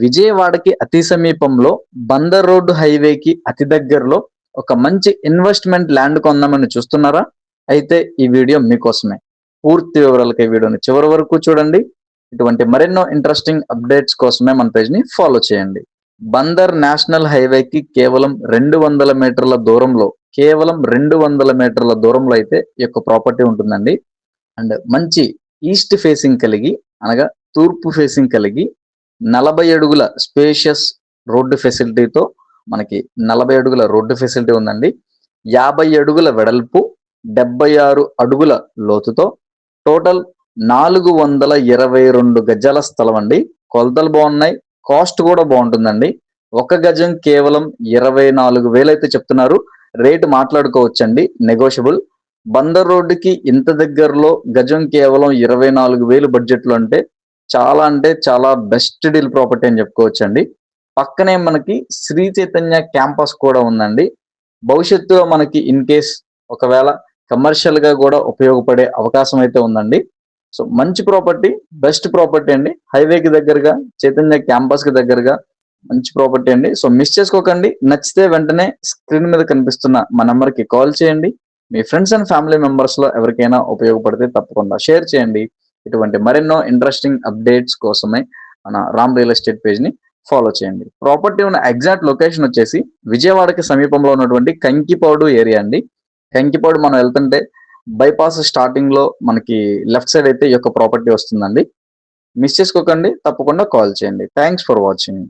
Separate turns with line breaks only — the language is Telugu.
విజయవాడకి అతి సమీపంలో బందర్ రోడ్డు హైవేకి అతి దగ్గరలో ఒక మంచి ఇన్వెస్ట్మెంట్ ల్యాండ్ కొందామని చూస్తున్నారా? అయితే ఈ వీడియో మీకోసమే. పూర్తి వివరాలకి ఈ వీడియోని చివరి వరకు చూడండి. ఇటువంటి మరెన్నో ఇంట్రెస్టింగ్ అప్డేట్స్ కోసమే మన పేజ్ని ఫాలో చేయండి. బందర్ నేషనల్ హైవేకి కేవలం 200 మీటర్ల దూరంలో అయితే ఈ యొక్క ప్రాపర్టీ ఉంటుందండి. అండ్ మంచి ఈస్ట్ ఫేసింగ్ కలిగి అనగా తూర్పు ఫేసింగ్ కలిగి 40 అడుగుల స్పేషియస్ రోడ్డు ఫెసిలిటీతో మనకి 40 అడుగుల రోడ్డు ఫెసిలిటీ ఉందండి. 50 అడుగుల వెడల్పు, 76 అడుగుల లోతుతో టోటల్ 422 గజాల స్థలం అండి. కొలతలు బాగున్నాయి, కాస్ట్ కూడా బాగుంటుందండి. ఒక గజం కేవలం 24,000 అయితే చెప్తున్నారు. Rate మాట్లాడుకోవచ్చండి, negotiable. బందర్ రోడ్డుకి ఇంత దగ్గరలో గజం కేవలం 24,000 బడ్జెట్లో అంటే చాలా బెస్ట్ డీల్ ప్రాపర్టీ అని చెప్పుకోవచ్చండి. పక్కనే మనకి శ్రీ చైతన్య క్యాంపస్ కూడా ఉందండి. భవిష్యత్తులో మనకి ఇన్ కేస్ ఒకవేళ కమర్షియల్ గా కూడా ఉపయోగపడే అవకాశం అయితే ఉందండి. సో మంచి ప్రాపర్టీ, బెస్ట్ ప్రాపర్టీ అండి. హైవేకి దగ్గరగా, చైతన్య క్యాంపస్ కి దగ్గరగా మంచి ప్రాపర్టీ అండి. సో మిస్ చేసుకోకండి. నచ్చితే వెంటనే స్క్రీన్ మీద కనిపిస్తున్న మా నెంబర్కి కాల్ చేయండి. మీ ఫ్రెండ్స్ అండ్ ఫ్యామిలీ మెంబర్స్ లో ఎవరికైనా ఉపయోగపడితే తప్పకుండా షేర్ చేయండి. ఇటువంటి మరెన్నో ఇంట్రెస్టింగ్ అప్డేట్స్ కోసమే మన రామ్ రియల్ ఎస్టేట్ పేజ్ ని ఫాలో చేయండి. ప్రాపర్టీ ఉన్న ఎగ్జాక్ట్ లొకేషన్ వచ్చేసి విజయవాడకి సమీపంలో ఉన్నటువంటి కంకిపాడు ఏరియా అండి. కంకిపాడు మనం వెళ్తుంటే బైపాస్ స్టార్టింగ్ లో మనకి లెఫ్ట్ సైడ్ అయితే ఈ యొక్క ప్రాపర్టీ వస్తుందండి. మిస్ చేసుకోకండి, తప్పకుండా కాల్ చేయండి. Thanks for watching.